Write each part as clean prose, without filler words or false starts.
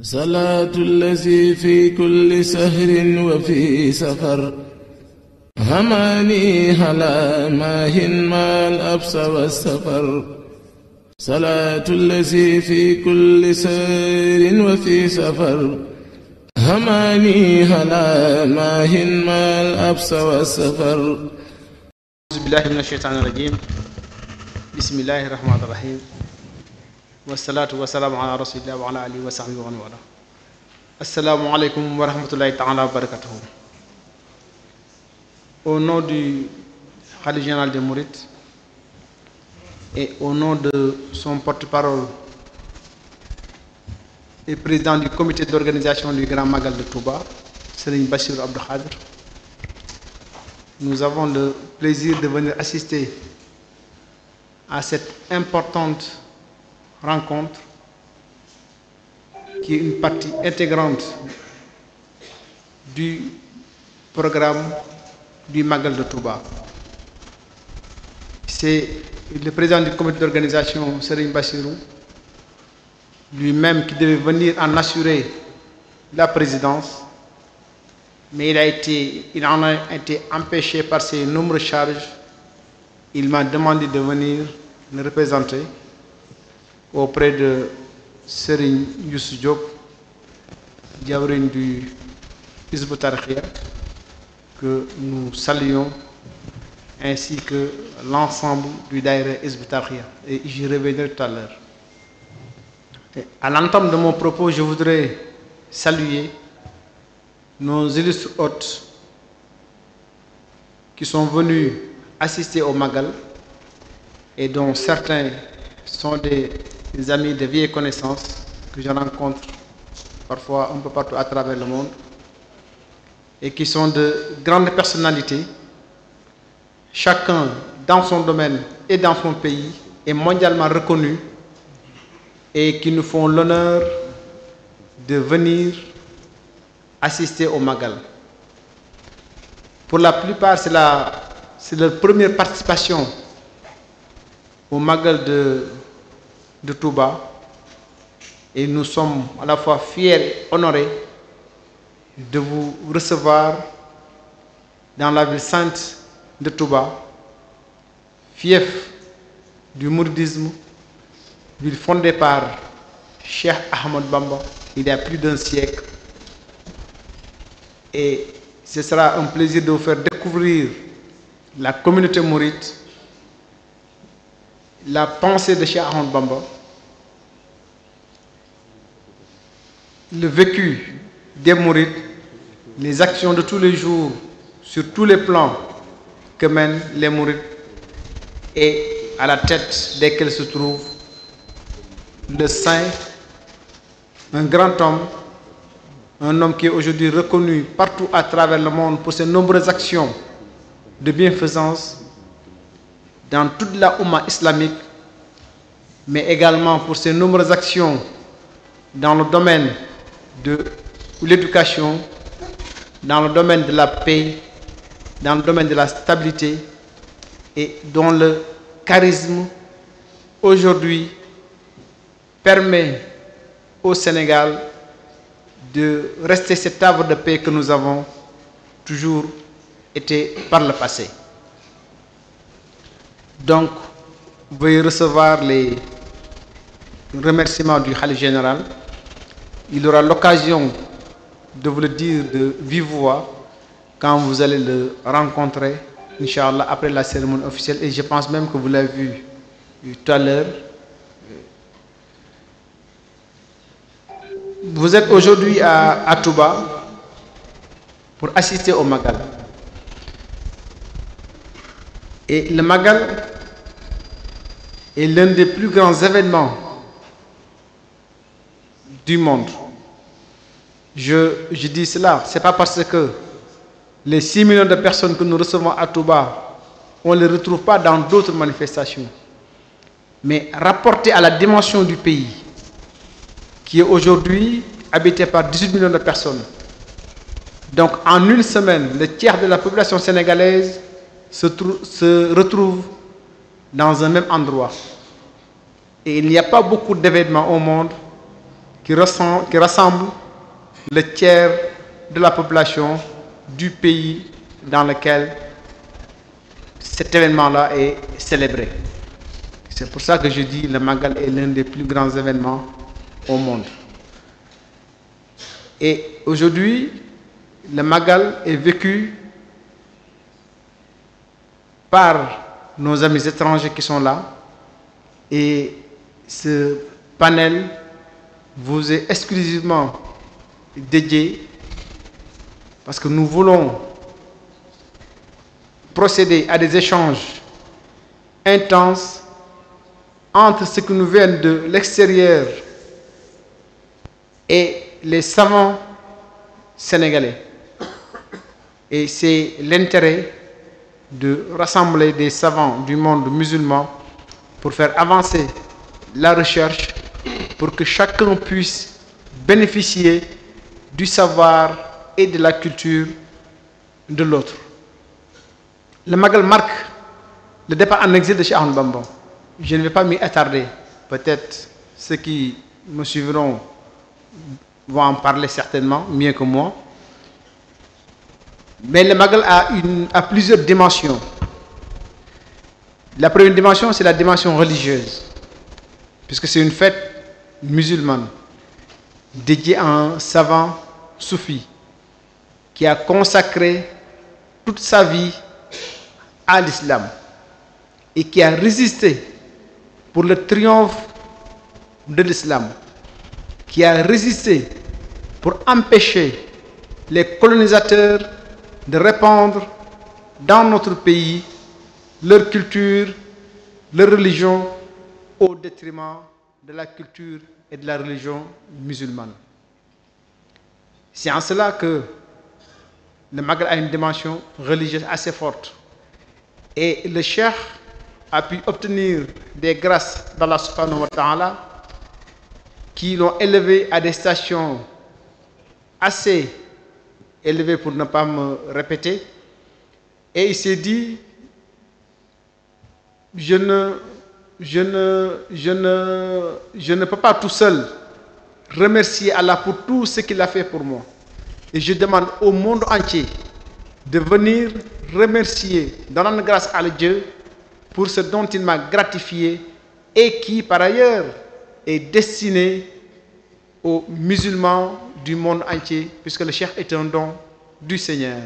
صلاة الذي في كل سهر وفي سفر هماني هلا ماهن ما الأبس والسفر صلاة الذي في كل سهر وفي سفر هماني هلا ماهن ما الأبس والسفر أعوذ بالله من الشيطان الرجيم بسم الله الرحمن الرحيم والصلاة والسلام على رسول الله وعلى آله وصحبه ومن والاه. Assalamu alaikum wa rahmatullahi ta'ala wa barakatuh. Au nom du Khalife général des Mourides et au nom de son porte-parole et président du comité d'organisation du Grand Magal de Touba, Serigne Bassirou Abdou Khadre, nous avons le plaisir de venir assister à cette importante rencontre qui est une partie intégrante du programme du Magal de Touba. C'est le président du comité d'organisation, Serigne Bassirou, lui-même qui devait venir en assurer la présidence, mais il en a été empêché par ses nombreuses charges. Il m'a demandé de venir le représenter auprès de Serigne Youssou Diop, jawriñ du Hizbut Tarqiyyah, que nous saluons, ainsi que l'ensemble du Daïra Hizbut Tarqiyyah, et j'y reviendrai tout à l'heure. À l'entame de mon propos, je voudrais saluer nos illustres hôtes qui sont venus assister au Magal et dont certains sont des amis de vieilles connaissances que je rencontre parfois un peu partout à travers le monde et qui sont de grandes personnalités, chacun dans son domaine et dans son pays est mondialement reconnu et qui nous font l'honneur de venir assister au Magal. Pour la plupart, c'est leur première participation au Magal de Touba, et nous sommes à la fois fiers et honorés de vous recevoir dans la ville sainte de Touba, fief du mouridisme, ville fondée par Cheikh Ahmad Bamba il y a plus d'un siècle. Et ce sera un plaisir de vous faire découvrir la communauté mouride, la pensée de Cheikh Ahmad Bamba, le vécu des mourides, les actions de tous les jours sur tous les plans que mènent les mourides et à la tête desquels se trouve le saint, un grand homme, un homme qui est aujourd'hui reconnu partout à travers le monde pour ses nombreuses actions de bienfaisance dans toute la Oumma islamique, mais également pour ses nombreuses actions dans le domaine de l'éducation, dans le domaine de la paix, dans le domaine de la stabilité, et dont le charisme aujourd'hui permet au Sénégal de rester cet havre de paix que nous avons toujours été par le passé. Donc, veuillez recevoir les remerciements du Khalife général. Il aura l'occasion de vous le dire de vive voix quand vous allez le rencontrer, Inch'Allah, après la cérémonie officielle. Et je pense même que vous l'avez vu tout à l'heure. Vous êtes aujourd'hui à Touba pour assister au Magal. Et le Magal est l'un des plus grands événements du monde. Je dis cela, ce n'est pas parce que les 6 millions de personnes que nous recevons à Touba, on ne les retrouve pas dans d'autres manifestations. Mais rapporté à la dimension du pays, qui est aujourd'hui habité par 18 millions de personnes. Donc en une semaine, le tiers de la population sénégalaise se retrouve dans un même endroit. Et il n'y a pas beaucoup d'événements au monde qui rassemble le tiers de la population du pays dans lequel cet événement-là est célébré. C'est pour ça que je dis que le Magal est l'un des plus grands événements au monde. Et aujourd'hui, le Magal est vécu par nos amis étrangers qui sont là. Et ce panel vous est exclusivement dédié parce que nous voulons procéder à des échanges intenses entre ceux qui nous viennent de l'extérieur et les savants sénégalais. Et c'est l'intérêt de rassembler des savants du monde musulman pour faire avancer la recherche, pour que chacun puisse bénéficier du savoir et de la culture de l'autre. Le Magal marque le départ en exil de Cheikh Ahmadou Bamba. Je ne vais pas m'y attarder. Peut-être ceux qui me suivront vont en parler certainement mieux que moi. Mais le Magal a plusieurs dimensions. La première dimension, c'est la dimension religieuse, puisque c'est une fête musulmane dédiée à un savant soufi qui a consacré toute sa vie à l'islam et qui a résisté pour le triomphe de l'islam, qui a résisté pour empêcher les colonisateurs de répandre dans notre pays leur culture, leur religion, au détriment de la culture et de la religion musulmane. C'est en cela que le Magal a une dimension religieuse assez forte. Et le cheikh a pu obtenir des grâces d'Allah subhanahu wa ta'ala qui l'ont élevé à des stations assez élevées pour ne pas me répéter. Et il s'est dit, je ne peux pas tout seul remercier Allah pour tout ce qu'il a fait pour moi. Et je demande au monde entier de venir remercier, donner grâce à Dieu pour ce dont il m'a gratifié et qui par ailleurs est destiné aux musulmans du monde entier, puisque le cheikh est un don du Seigneur.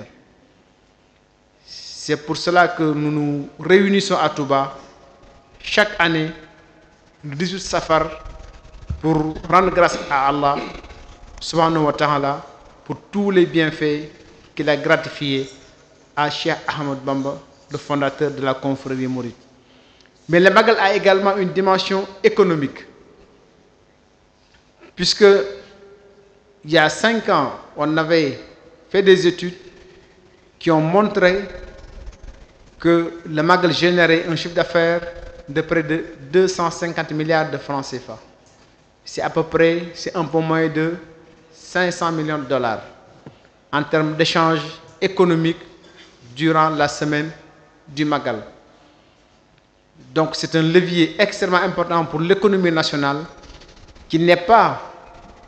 C'est pour cela que nous nous réunissons à Touba chaque année, le 18 Safar, pour rendre grâce à Allah subhanahu wa ta'ala pour tous les bienfaits qu'il a gratifiés à Cheikh Ahmadou Bamba, le fondateur de la confrérie mouride. Mais le Magal a également une dimension économique, puisque il y a 5 ans, on avait fait des études qui ont montré que le Magal générait un chiffre d'affaires de près de 250 milliards de francs CFA. C'est à peu près, c'est un peu moins de 500 millions de dollars en termes d'échanges économiques durant la semaine du Magal. Donc c'est un levier extrêmement important pour l'économie nationale qui n'est pas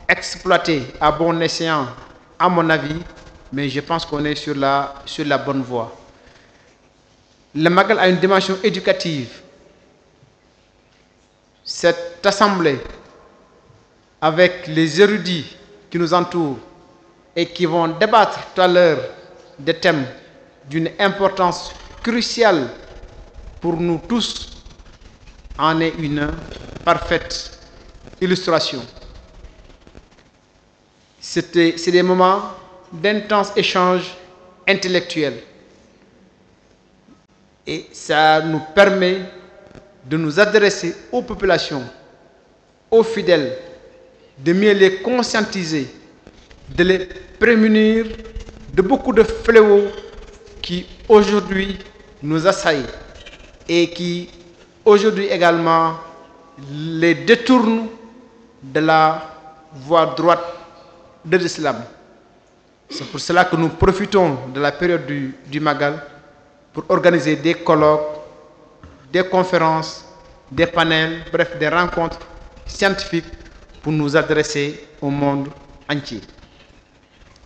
exploité à bon escient, à mon avis, mais je pense qu'on est sur la bonne voie. Le Magal a une dimension éducative. Cette assemblée, avec les érudits qui nous entourent et qui vont débattre tout à l'heure des thèmes d'une importance cruciale pour nous tous, en est une parfaite illustration. C'est des moments d'intenses échanges intellectuels. Et ça nous permet de nous adresser aux populations, aux fidèles, de mieux les conscientiser, de les prémunir de beaucoup de fléaux qui aujourd'hui nous assaillent et qui aujourd'hui également les détournent de la voie droite de l'islam. C'est pour cela que nous profitons de la période du Magal pour organiser des colloques, des conférences, des panels, bref, des rencontres scientifiques pour nous adresser au monde entier.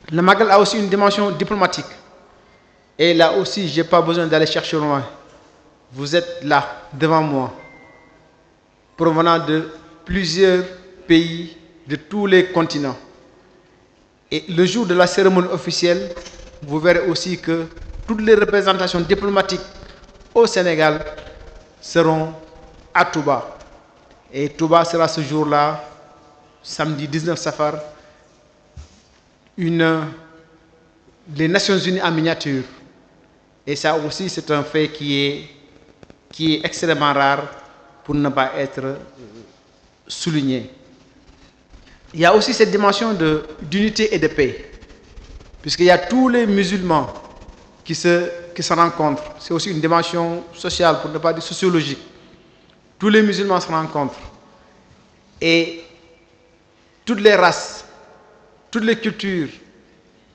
Le Magal a aussi une dimension diplomatique. Et là aussi, je n'ai pas besoin d'aller chercher loin. Vous êtes là, devant moi, provenant de plusieurs pays, de tous les continents. Et le jour de la cérémonie officielle, vous verrez aussi que toutes les représentations diplomatiques au Sénégal seront à Touba. Et Touba sera ce jour-là, samedi 19 Safar, les Nations Unies en miniature. Et ça aussi, c'est un fait qui est extrêmement rare pour ne pas être souligné. Il y a aussi cette dimension d'unité et de paix, puisqu'il y a tous les musulmans qui se rencontrent. C'est aussi une dimension sociale, pour ne pas dire sociologique. Tous les musulmans se rencontrent. Et toutes les races, toutes les cultures,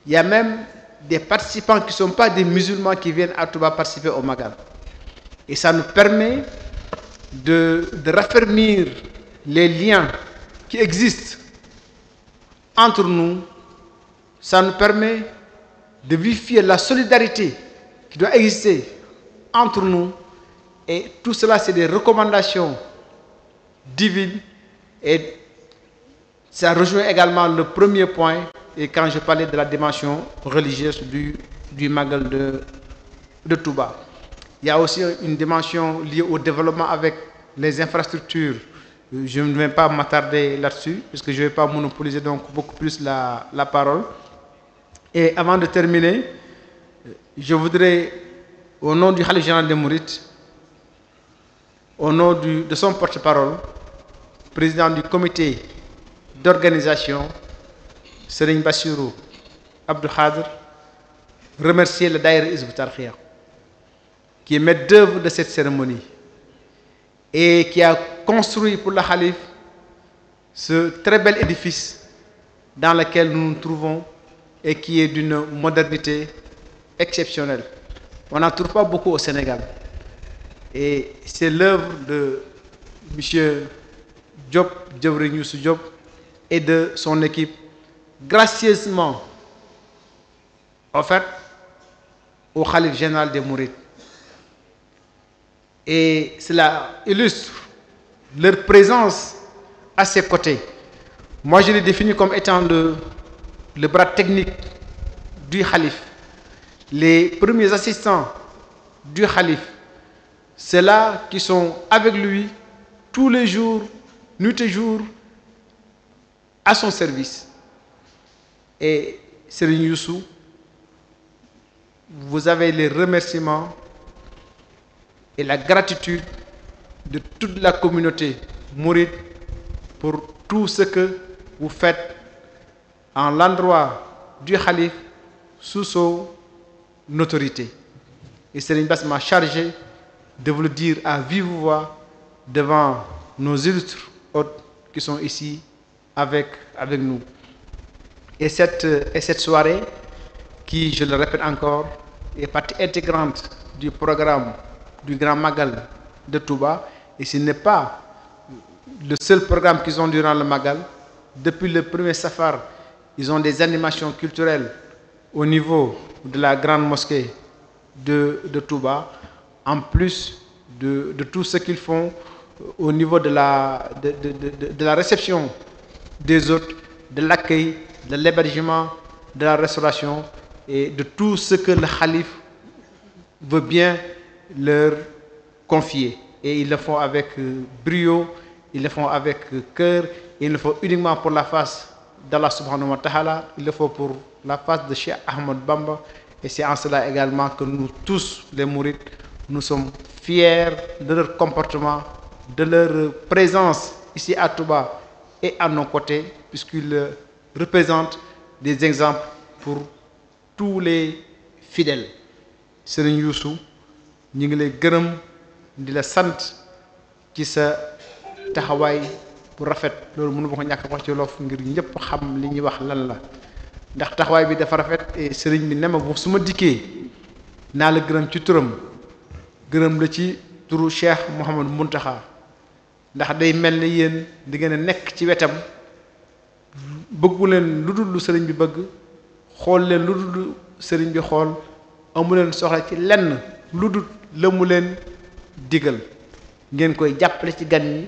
il y a même des participants qui ne sont pas des musulmans qui viennent à Touba participer au Magal. Et ça nous permet de raffermir les liens qui existent entre nous. Ça nous permet de vivifier la solidarité qui doit exister entre nous. Et tout cela, c'est des recommandations divines. Et ça rejoint également le premier point, et quand je parlais de la dimension religieuse du Magal de Touba. Il y a aussi une dimension liée au développement avec les infrastructures. Je ne vais pas m'attarder là-dessus, puisque je ne vais pas monopoliser donc beaucoup plus la parole. Et avant de terminer, je voudrais, au nom du Khalife général des Mourides, au nom de son porte-parole, président du comité d'organisation, Serigne Bassirou Abdou Khadr, remercier le Daïra Hizbut Tarqiyyah, qui est maître d'œuvre de cette cérémonie et qui a construit pour le Khalife ce très bel édifice dans lequel nous nous trouvons et qui est d'une modernité exceptionnelle. On n'en trouve pas beaucoup au Sénégal. Et c'est l'œuvre de M. Diop, Djibril Youssou Diop, et de son équipe, gracieusement offerte au Khalife général des Mourides. Et cela illustre leur présence à ses côtés. Moi, je les définis comme étant le bras technique du Khalife. Les premiers assistants du Khalife, ceux-là qui sont avec lui tous les jours, nuit et jour, à son service. Et Serigne Youssou, vous avez les remerciements et la gratitude de toute la communauté mouride pour tout ce que vous faites en l'endroit du Khalife sous son autorité. Et Serigne Bass m'a chargé de vous le dire à vive voix devant nos illustres hôtes qui sont ici avec nous. Et cette soirée, qui, je le répète encore, est partie intégrante du programme du Grand Magal de Touba, et ce n'est pas le seul programme qu'ils ont durant le Magal. Depuis le premier Safar, ils ont des animations culturelles au niveau de la grande mosquée de Touba, en plus de tout ce qu'ils font au niveau de la réception des hôtes, de l'accueil, de l'hébergement, de la restauration et de tout ce que le Khalife veut bien leur confier. Et ils le font avec brio, ils le font avec cœur, ils le font uniquement pour la face d'Allah subhanahu wa ta'ala, ils le font pour la face de Cheikh Ahmed Bamba. Et c'est en cela également que nous tous, les mourides, nous sommes fiers de leur comportement, de leur présence ici à Touba et à nos côtés, puisqu'ils représentent des exemples pour tous les fidèles. Serigne Youssou, ñu ngi lay gërëm di la sant ci sa taxawaay bu rafet. Loolu mënu ma ko ñàkk wax ci wolof ngir ñëpp xam li ñuy wax lan la, ndax taxawaay bi dafa rafet. Et sëriñ bi ne ma bu su ma dikkee naa la gërëm ci turam, gërëm la ci turu Cheikh Mouhamadou Mountakha, ndax day mel ni yéen di ngeen a nekk ci wetam bëggu leen lu dul lu sëriñ bi bëgg xool leen lu dul lu sëriñ bi xool amu leen soxla ci lenn lu dul la mu leen digal ngeen koy jàppale ci gan ñi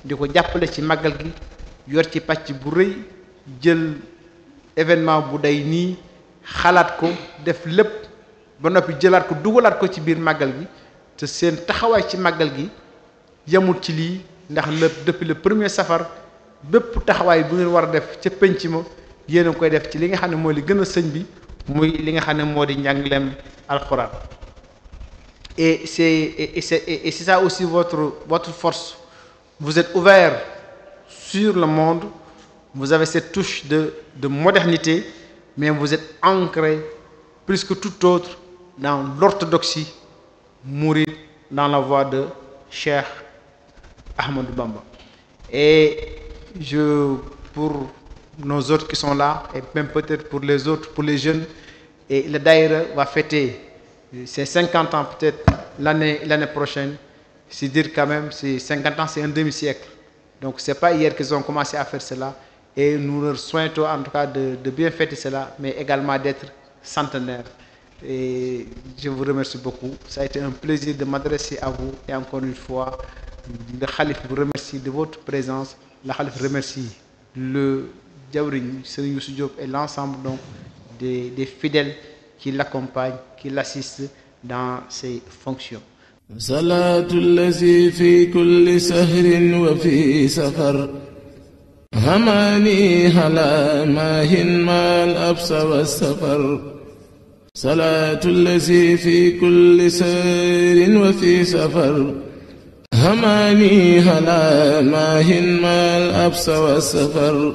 di ko jàppale ci màggal gi yor ci pàcc bu rëy jël événement bu day nii xalaat ko def lépp ba noppi jëlaat ko dugalaat ko ci biir màggal gi te seen taxawaay ci màggal gi yamul ci lii ndax lépp depuis le premier safar bépp taxawaay bu ngeen war a def ca penc ma yéen a koy def ci li nga xam ne mooy li gën a sëñ bi muy li nga xam ne moo di njàngaleem alxuraan et c'est ça aussi votre force. Vous êtes ouvert sur le monde, vous avez cette touche de modernité, mais vous êtes ancré plus que tout autre dans l'orthodoxie mouride, dans la voie de Cheikh Ahmadou Bamba. Et pour nos autres qui sont là, et même peut-être pour les autres, pour les jeunes, et le Daïra va fêter ses 50 ans peut-être l'année prochaine. C'est dire quand même, c'est 50 ans, c'est un demi-siècle. Donc c'est pas hier qu'ils ont commencé à faire cela. Et nous leur souhaitons en tout cas de bien fêter cela, mais également d'être centenaire. Et je vous remercie beaucoup. Ça a été un plaisir de m'adresser à vous. Et encore une fois, le Khalif vous remercie de votre présence. Le Khalif remercie le Diawriñ Serigne Youssou Diop et l'ensemble donc des fidèles qui l'accompagnent, qui l'assistent dans ses fonctions. صلاة الذي في كل سهر وفي سفر هماني هلا ماهن ما الأبس والسفر صلاة الذي في كل سهر وفي سفر هماني هلا ماهن ما الأبس والسفر